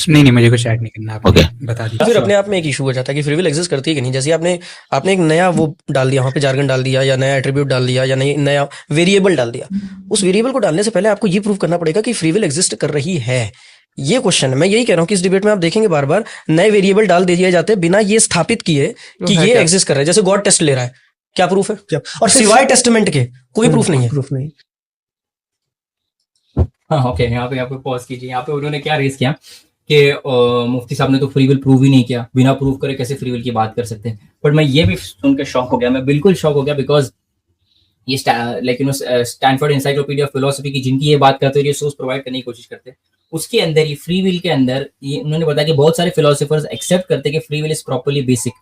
नहीं मुझे कुछ ऐड नहीं करना, आपने बता दिया। फिर अपने आप में एक इशू हो जाता है कि फ्री विल एग्जिस्ट करती है कि नहीं। जैसे आपने एक नया वो डाल दिया, वहाँ पे जार्गन डाल दिया, या नया एट्रीब्यूट डाल दिया, या नया वेरिएबल डाल दिया। उस वेरिएबल को डालने से पहले आपको ये प्रूव करना पड़ेगा कि फ्री विल एग्जिस्ट कर रही है। ये क्वेश्चन है, मैं यही कह रहा हूँ कि इस डिबेट में आप देखेंगे बार बार नए वेरिएबल डाल दिए जाते हैं बिना ये स्थापित किए कि ये एग्जिस्ट कर रहा है। जैसे गॉड टेस्ट ले रहा है, क्या प्रूफ है? और सिवाय टेस्टमेंट के कोई प्रूफ नहीं है। हाँ ओके, यहाँ पे आपको पॉज कीजिए। यहाँ पे उन्होंने क्या रेस किया कि मुफ्ती साहब ने तो फ्री विल प्रूव ही नहीं किया, बिना प्रूव करे कैसे फ्री विल की बात कर सकते हैं। बट मैं ये भी सुनकर शॉक हो गया, मैं बिल्कुल शॉक हो गया, बिकॉज ये like Stanford encyclopedia of philosophy की जिनकी ये बात करते हैं, ये सोर्स प्रोवाइड करने की कोशिश करते हैं, उसके अंदर ये फ्री विल के अंदर ये उन्होंने बताया कि बहुत सारे फिलोसोफर्स एक्सेप्ट करते हैं कि free will is properly basic.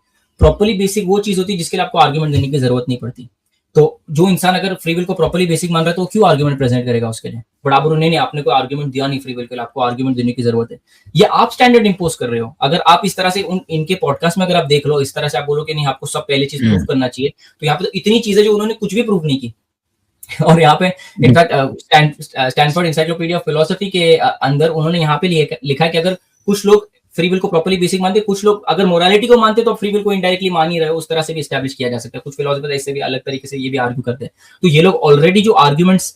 Properly basic वो चीज होती है जिसके लिए आपको आर्ग्यूमेंट देने की जरूरत नहीं पड़ती। तो जो इंसान अगर फ्री विल को प्रॉपर्ली बेसिक मान रहा है तो क्यों आर्ग्यूमेंट प्रेजेंट करेगा उसके लिए? बट आप नहीं, आपने कोई आर्ग्यूमेंट दिया नहीं फ्री विल के लिए, आपको आर्ग्यूमेंट देने की जरूरत है। ये आप स्टैंडर्ड इंपोज कर रहे हो। अगर आप इस तरह से इनके पॉडकास्ट में अगर आप देख लो, इस तरह से आप बोलो कि नहीं आपको सब पहले चीज प्रूव करना चाहिए, तो यहाँ पे तो इतनी चीजें जो उन्होंने कुछ भी प्रूव नहीं की। और यहाँ पे in fact Stanford encyclopedia of philosophy के अंदर उन्होंने यहाँ पे लिखा कि अगर कुछ लोग फ्री विल को प्रॉपर्ली बेसिक मानते, कुछ लोग अगर मोरालिटी को मानते तो फ्री विल को इनडायरेक्टली मान ही रहे हो। उस तरह से भी एस्टैब्लिश किया जा सकता है। कुछ फिलोसफर इससे भी अलग तरीके से ये भी आर्ग्यू करते हैं। तो ये लोग ऑलरेडी जो आर्ग्यूमेंट्स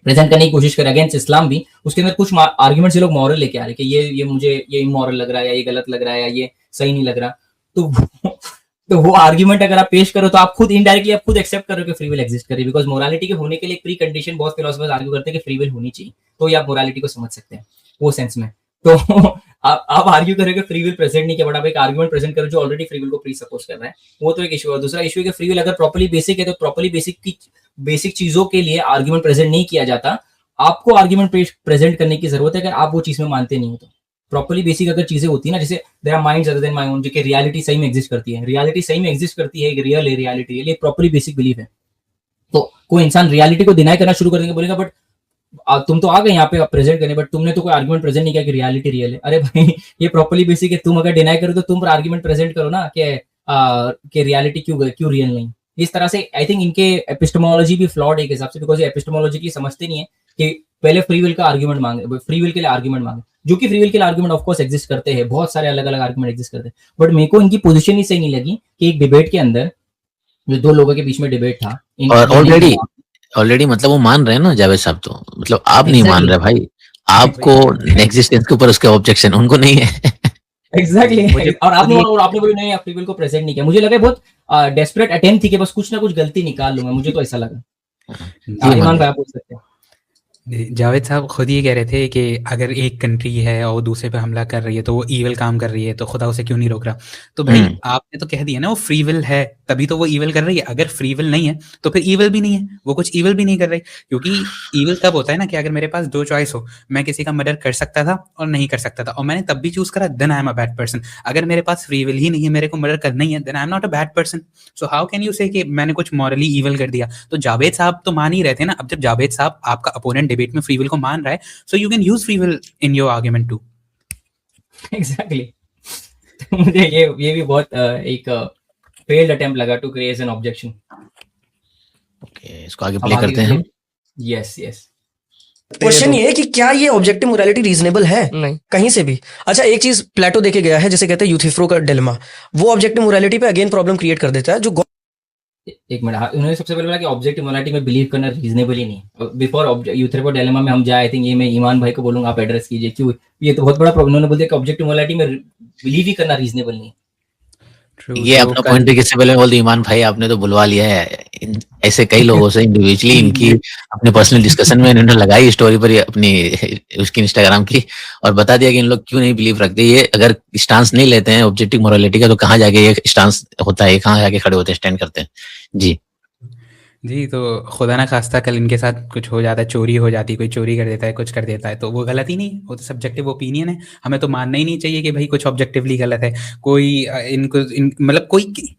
प्रेजेंट करने की कोशिश कर अगेंस्ट इस्लाम भी, उसके अंदर कुछ आर्ग्यूमेंट्स ये लोग मॉरल लेके आ रहे कि ये मुझे ये इमोरल लग रहा है, या ये गलत लग रहा है, या ये सही नहीं लग रहा। तो वो आर्ग्यूमेंट अगर आप पेश करो तो आप खुद इनडायरेक्टली आप खुद एक्सेप्ट कर रहे हो कि फ्री विल एग्जिस्ट करे। बिकॉज मोरालिटी के होने के लिए एक प्री कंडीशन बहुत फिलोसफर्स आर्ग्यू करते हैं कि फ्री विल होनी चाहिए, तो ये आप मोरालिटी को समझ सकते हैं वो सेंस में। तो आप आर्ग्यू करोगे फ्री विल प्रेजेंट नहीं किया, बट आप एक आर्गुमेंट प्रेजेंट करो जो ऑलरेडी फ्री विल को प्री सपोज कर रहा है, वो तो एक इशू है। दूसरा इशू है कि फ्री विल अगर प्रॉपर्ली बेसिक है तो प्रॉपर्ली बेसिक चीजों के लिए आर्ग्यूमेंट प्रेजेंट नहीं किया जाता। आपको आर्ग्यूमेंट प्रेजेंट करने की जरूरत है अगर आप वो चीज में मानते नहीं हो तो। प्रॉपर्ली बेसिक अगर चीजें होती है ना, जैसे there are minds other than my own, जो कि रियलिटी सही में एग्जिस्ट करती है, रियलिटी सही में एग्जिस्ट करती है, एक रियल है रियलिटी, ये प्रॉपर्ली बेसिक बिलीफ है। तो कोई इंसान रियलिटी को डिनाई करना शुरू कर देंगे, बोलेगा बट तुम तो आ गए यहाँ पे प्रेजेंट करने, बट तुमने तो कोई आर्गुमेंट प्रेजेंट नहीं किया कि रियलिटी रियल है। अरे भाई ये प्रॉपर्ली बेसिक है, तुम अगर डिनाई करो तो तुम पर आर्गुमेंट प्रेजेंट करो ना कि रियलिटी क्यों रियल नहीं। इस तरह से आई थिंक इनके एपिस्टेमोलॉजी भी फ्लॉड है एक हिसाब से, बिकॉज एपिस्टेमोलॉजिकली समझते नहीं है कि पहले फ्री विल का आर्गुमेंट मांगे, फ्री विल के लिए आर्गुमेंट मांगे, जो कि फ्री विल के लिए आर्गुमेंट ऑफ कोर्स एग्जिस्ट करते हैं, बहुत सारे अलग अलग आर्गुमेंट एग्जिस्ट करते हैं। बट मेरे को इनकी पोजीशन ही सही नहीं लगी कि एक डिबेट के अंदर जो दो लोगों के बीच में डिबेट था, ऑलरेडी मतलब वो मान रहे हैं ना जावेद साहब, तो मतलब आप नहीं मान रहे भाई, आपको एग्जिस्टेंस के ऊपर उसके ऑब्जेक्शन, उनको नहीं है। एग्जैक्टली। और आपने बोला नहीं आप फ्री विल को प्रेजेंट नहीं किया। मुझे लगा बहुत डेस्परेट अटेम्प्ट थी कि बस कुछ ना कुछ गलती निकाल लूंगा, मुझे तो ऐसा लगा। ईमान भाई आप बोल सकते हैं। जावेद साहब खुद ये कह रहे थे कि अगर एक कंट्री है और वो दूसरे पे हमला कर रही है तो वो ईविल काम कर रही है, तो खुदा उसे क्यों नहीं रोक रहा? तो भाई आपने तो कह दिया ना वो फ्री विल है तभी तो वो ईविल कर रही है। अगर फ्री विल नहीं है तो फिर ईविल भी नहीं है, वो कुछ ईविल भी नहीं कर रही। क्योंकि ईविल तब होता है ना कि अगर मेरे पास दो चॉइस हो, मैं किसी का मर्डर कर सकता था और नहीं कर सकता था, और मैंने तब भी चूज करा, then I am a bad person. अगर मेरे पास फ्री विल ही नहीं है, मेरे को मर्डर करना ही है, then I am not a bad person. So how can you say कि मैंने कुछ मॉरली ईविल कर दिया? तो जावेद साहब तो मान ही रहे थे ना। अब जब जावेद साहब आपका अपोनेंट डिबेट में फ्री विल को मान रहा है, so you can use free will in your argument too. Exactly. मुझे ये भी बहुत एक failed attempt लगा to create an objection. Okay, इसको आगे प्ले करते हैं। Yes. क्वेश्चन ये है कि क्या ये ऑब्जेक्टिव मोरालिटी रीजनेबल है? नहीं, कहीं से भी। अच्छा, एक चीज प्लेटो देखे गया है, जैसे कहते हैं यूथिफ्रो का डिलेमा, वो ऑब्जेक्टिव मोरालिटी पे अगेन प्रॉब्लम क्रिएट कर देता है। जो एक मिनट, उन्होंने सबसे पहले बोला कि ऑब्जेक्टिव मोरालिटी में बिलीव करना रीजनेबल ही नहीं। बिफोर यूथिफ्रो डिलेमा में हम जाए, आई थिंक ये मैं ईमान भाई को बोलूंगा, आप एड्रेस कीजिए क्यों ये तो बहुत बड़ा प्रॉब्लम। उन्होंने बोल दिया कि ऑब्जेक्टिव मोरालिटी में बिलीव ही करना रीजनेबल नहीं। ये अपना पॉइंट भी किससे पहले बोल दिया ईमान भाई, आपने तो बुलवा लिया है ऐसे कई लोगों से इंडिविजुअली। इनकी अपने पर्सनल डिस्कशन में इन्होंने लगाई स्टोरी पर अपनी उसकी इंस्टाग्राम की, और बता दिया कि इन लोग क्यों नहीं बिलीव रखते। ये अगर स्टांस नहीं लेते हैं ऑब्जेक्टिव मोरालिटी का, तो कहाँ जाके ये स्टांस होता है, कहाँ जाके खड़े होते हैं, स्टैंड करते हैं। जी, तो खुदा ना खास्ता कल इनके साथ कुछ हो जाता है, चोरी हो जाती है, कोई चोरी कर देता है, कुछ कर देता है, तो वो गलत ही नहीं है, वो तो सब्जेक्टिव ओपिनियन है। हमें तो मानना ही नहीं चाहिए कि भाई कुछ ऑब्जेक्टिवली गलत है। कोई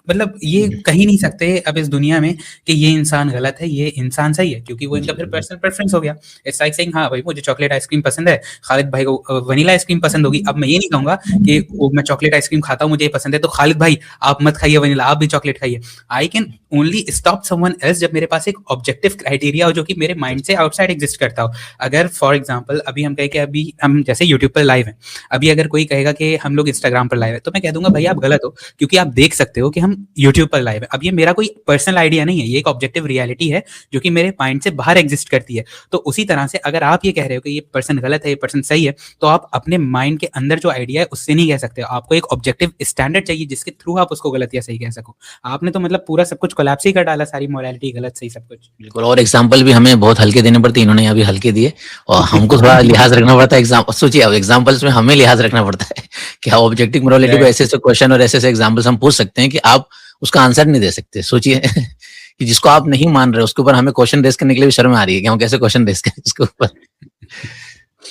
मतलब ये कही नहीं सकते अब इस दुनिया में कि ये इंसान गलत है, ये इंसान सही है, क्योंकि वो इनका फिर पर्सनल प्रेफरेंस हो गया। इट्स लाइक सेइंग हाँ भाई मुझे चॉकलेट आइसक्रीम पसंद है, खालिद भाई को वनीला आइसक्रीम पसंद होगी। अब मैं ये नहीं कहूंगा कि मैं चॉकलेट आइसक्रीम खाता हूँ, मुझे ये पसंद है, तो खालिद भाई आप मत खाइए वनीला, आप भी चॉकलेट खाइए। I can only stop someone else जब जब मेरे पास एक ऑब्जेक्टिव क्राइटेरिया हो जो कि मेरे माइंड से आउटसाइड एग्जिस्ट करता हो। अगर फॉर एग्जांपल अभी हम कहें कि अभी हम जैसे यूट्यूब पर लाइव हैं, अभी अगर कोई कहेगा कि हम लोग इंस्टाग्राम पर लाइव है, तो मैं कह दूंगा भाई आप गलत हो, क्योंकि आप देख सकते हो कि हम यूट्यूब पर लाइव है। अब ये मेरा कोई पर्सनल आइडिया नहीं है, ये एक ऑब्जेक्टिव रियलिटी है जो कि मेरे माइंड से बाहर एग्जिस्ट करती है। तो उसी तरह से अगर आप ये कह रहे हो कि ये पर्सन गलत है, ये पर्सन सही है, तो आप अपने माइंड के अंदर जो आइडिया है उससे नहीं कह सकते हो। आपको एक ऑब्जेक्टिव स्टैंडर्ड चाहिए जिसके थ्रू आप उसको गलत या सही कह सको। आपने तो मतलब पूरा सब कुछ कोलैप्स ही कर डाला, सारी मोरालिटी गलत सही सब कुछ। बिल्कुल, और एग्जाम्पल भी हमें बहुत हल्के देने पड़ते हैं, इन्होंने अभी हल्के दिए और हमको थोड़ा लिहाज रखना पड़ता है। सोचिए अब एग्जाम्पल्स में हमें लिहाज रखना पड़ता है कि ऑब्जेक्टिव मोरालिटी को ऐसे ऐसे क्वेश्चन और ऐसे ऐसे एग्जाम्पल्स हम पूछ सकते हैं कि आप उसका आंसर नहीं दे सकते। सोचिए कि जिसको आप नहीं मान रहे उसके ऊपर हमें क्वेश्चन रेस करने के लिए भी शर्म आ रही है कि हम कैसे क्वेश्चन रेस करें उसके ऊपर।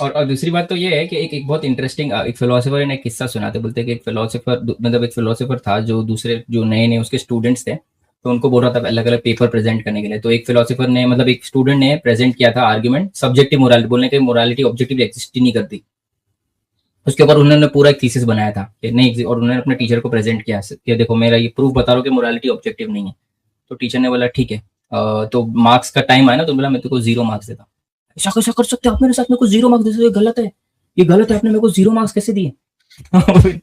और दूसरी बात तो ये है कि एक बहुत इंटरेस्टिंग एक फिलोसोफर ने एक किस्सा सुनाते, बोलते कि एक फिलोसोफर था जो दूसरे जो नए उसके स्टूडेंट्स थे, तो उनको बोल रहा था अलग अलग पेपर प्रेजेंट करने के लिए। तो एक फिलोसोफर ने मतलब एक स्टूडेंट ने प्रेजेंट किया था आर्ग्यूमेंट सब्जेक्टिव मोरालिटी, बोलने के मोरालिटी ऑब्जेक्टिव एग्जिस्ट ही नहीं करती। उसके ऊपर उन्होंने पूरा एक थीसिस बनाया था कि नहीं, और उन्होंने अपने टीचर को प्रेजेंट किया कि देखो मेरा ये प्रूफ बता रहा हूँ कि मोरालिटी ऑब्जेक्टिव नहीं है। तो टीचर ने बोला ठीक है, तो मार्क्स का टाइम आया ना, तो बोला मैं तुमको 0 मार्क्स देता हूँ। ऐसा कैसा कर सकते हो आप मेरे साथ, मेरे को 0 मार्क्स दे सकते हो, गलत है, ये गलत है, आपने मेरे को 0 मार्क्स कैसे दिए?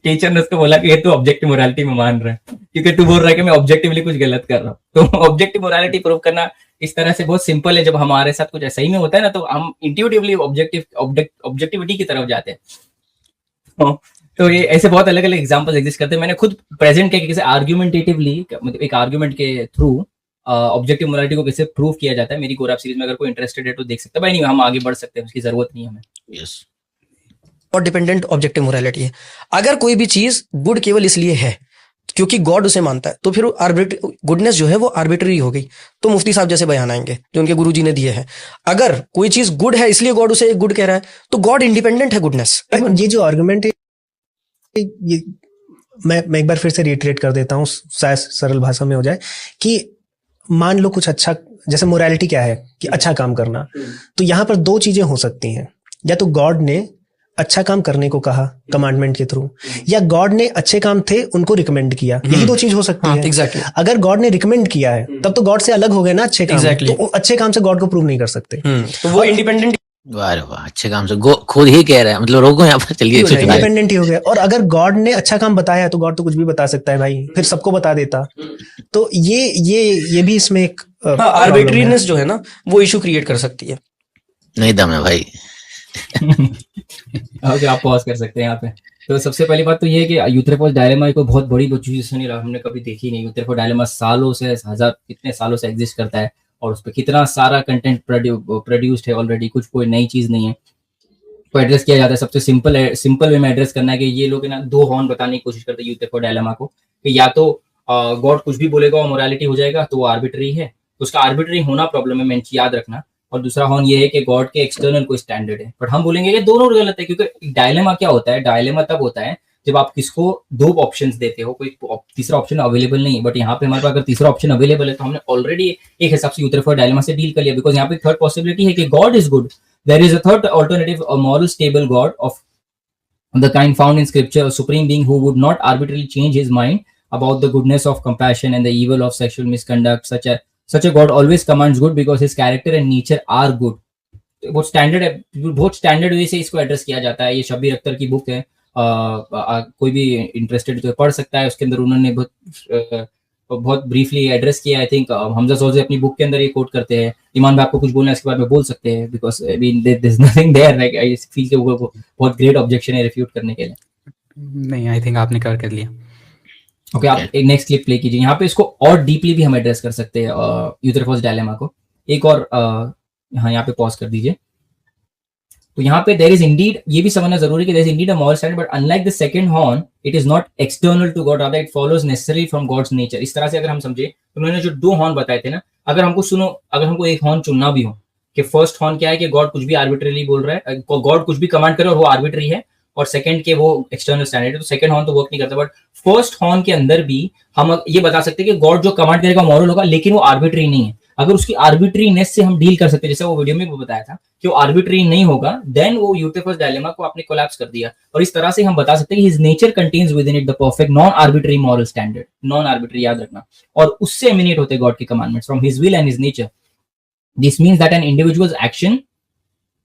टीचर ने उसको बोला कि ये तू ऑब्जेक्टिव मोरालिटी में मान रहा है, क्योंकि तू बोल रहा है कि मैं ऑब्जेक्टिवली कुछ गलत कर रहा हूँ। तो ऑब्जेक्टिव मोरालिटी प्रूव करना इस तरह से बहुत सिंपल है। जब हमारे साथ कुछ ऐसा ही में होता है ना, तो हम इंट्यूटिवली ऑब्जेक्टिविटी की तरफ जाते हैं। तो ये ऐसे बहुत अलग अलग एग्जांपल्स एग्जिस्ट करते हैं। मैंने खुद प्रेजेंट किया कि कैसे आर्ग्यूमेंटेटिवली, मतलब एक आर्ग्यूमेंट के थ्रू ऑब्जेक्टिव मोरालिटी को कैसे प्रूव किया जाता है। मेरी गोराप सीरीज में अगर कोई इंटरेस्टेड है तो देख सकता है। भाई नहीं, हम आगे बढ़ सकते हैं, उसकी जरूरत नहीं है हमें। यस, और डिपेंडेंट ऑब्जेक्टिव मोरालिटी है। अगर कोई भी चीज गुड केवल इसलिए है क्योंकि गॉड उसे मानता है, तो फिर गुडनेस जो है वो आर्बिट्ररी हो गई। तो मुफ्ती साहब जैसे बयान आएंगे जो उनके गुरुजी ने दिए हैं। अगर कोई चीज गुड है इसलिए गॉड उसे गुड कह रहा है, तो गॉड इंडिपेंडेंट है गुडनेस। ये जो आर्गुमेंट है, ये मैं एक बार फिर से रिट्रेट कर देता हूँ, शायद सरल भाषा में हो जाए कि मान लो कुछ अच्छा, जैसे मोरालिटी क्या है कि अच्छा काम करना, तो यहाँ पर 2 चीजें हो सकती हैं। या तो गॉड ने अच्छा काम करने को कहा कमांडमेंट के थ्रू, या गॉड ने अच्छे काम थे उनको रिकमेंड किया। यही 2 चीज हो सकती है। एग्जैक्टली। अगर गॉड ने रिकमेंड किया है तब तो गॉड से अलग हो गए ना अच्छे काम। Exactly. तो अच्छे काम से गॉड को प्रूव नहीं कर सकते। तो वो इंडिपेंडेंट वाह वाह, अच्छे काम से खुद ही कह रहा है, मतलब रोको यहाँ पर, चलिए इंडिपेंडेंट ही हो गया। और अगर गॉड ने अच्छा काम बताया है तो गॉड तो कुछ भी बता सकता है भाई, फिर सबको बता देता। तो ये भी इसमें एक आर्बिट्रीनेस जो है ना, वो इशू क्रिएट कर सकती है। नहीं दम है भाई। ओके, आप पॉज कर सकते हैं यहाँ पे। तो सबसे पहली बात तो ये है कि यूथेरोपॉस डायलेमा को बहुत बड़ी चीज नहीं रहा, हमने कभी देखी नहीं। यूथेरोपॉस डायलेमा सालों से, कितने सालों से एग्जिस्ट करता है, और उस पर कितना सारा कंटेंट प्रोड्यूस्ड है ऑलरेडी, कुछ कोई नई चीज नहीं है। तो एड्रेस किया जाता है, सबसे सिंपल वे में एड्रेस करना है कि ये लोग ना 2 हॉर्न बताने की कोशिश करते हैं यूथेरोपॉस डायलेमा को, कि या तो गॉड कुछ भी बोलेगा और मोरालिटी हो जाएगा तो वो आर्बिट्री है, तो उसका आर्बिट्री होना प्रॉब्लम है, मैं याद रखना। और दूसरा हॉर्न ये है कि गॉड के एक्सटर्नल कोई स्टैंडर्ड है। बट हम बोलेंगे कि दोनों गलत है, क्योंकि डायलेमा क्या होता है, डायलेमा तब होता है जब आप किसको 2 ऑप्शंस देते हो, कोई तीसरा ऑप्शन अवेलेबल नहीं है। बट यहाँ पे हमारे पास अगर तीसरा ऑप्शन अवेलेबल है तो हमने ऑलरेडी एक हिसाब से यूथेरोपॉस डायलेमा से डील कर लिया, बिकॉज यहाँ पे थर्ड पॉसिबिलिटी है कि God is good, there is a third alternative, a moral stable God of the kind found in scripture, a supreme being who would not arbitrarily change his mind about the goodness of compassion and the evil of sexual misconduct. Such a God always commands good because his character and nature are good. बहुत standard है, बहुत standard वे से इसको address किया जाता है। ये शब्बीर अख्तर की बुक है, कोई भी इंटरेस्टेड तो पढ़ सकता है। उसके अंदर उन्होंने बहुत ब्रीफली एड्रेस किया। आई थिंक हमजा सौज़ी अपनी बुक के अंदर ये कोट करते हैं। ईमान भाई आपको कुछ बोलना है इसके बारे में बोल सकते हैं, because I mean there is nothing there, like I feel के वो बहुत ग्रेट ऑब्जेक्शन है रिफ्यूट करने के लिए। नहीं, आई थिंक आपने कवर कर लिया। ओके, आप एक नेक्स्ट क्लिप प्ले कीजिए। यहाँ पे इसको और डीपली भी हम एड्रेस कर सकते हैं यूथेरोपॉस डायलेमा को। एक और यहाँ पे पॉज कर दीजिए। तो यहाँ पे देयर इज इंडीड, ये भी समझना जरूरी है कि there is indeed a moral standard, but unlike the second horn it is not external to God, rather it follows necessary from God's nature. इस तरह से अगर हम समझे तो उन्होंने जो 2 हॉर्न बताए थे ना, अगर हमको एक हॉर्न चुनना भी हो कि फर्स्ट हॉर्न क्या है कि गॉड कुछ भी आर्बिट्ररीली बोल रहा है, गॉड कुछ भी कमांड करे और वो आर्बिट्ररी है, और सेकंड के वो एक्सटर्नल स्टैंडर्ड है, तो सेकंड हॉर्न तो वर्क नहीं करता। बट फर्स्ट हॉर्न के अंदर भी हम ये बता सकते हैं कि गॉड जो कमांड करेगा मॉरल होगा, लेकिन वो आर्बिट्ररी नहीं है। अगर उसकी आर्बिट्रीनेस से हम डील कर सकते हैं, जैसे वो वीडियो में भी बताया था कि वो आर्बिट्री नहीं होगा, देन वो यूथेफस डायलेमा को आपने कोलैप्स कर दिया। और इस तरह से हम बता सकते हैं कि his nature contains within it the perfect non arbitrary moral standard, non arbitrary याद रखना, और उससे एमिनेट होते गॉड के commandments from his will and his nature. This means that an individual's action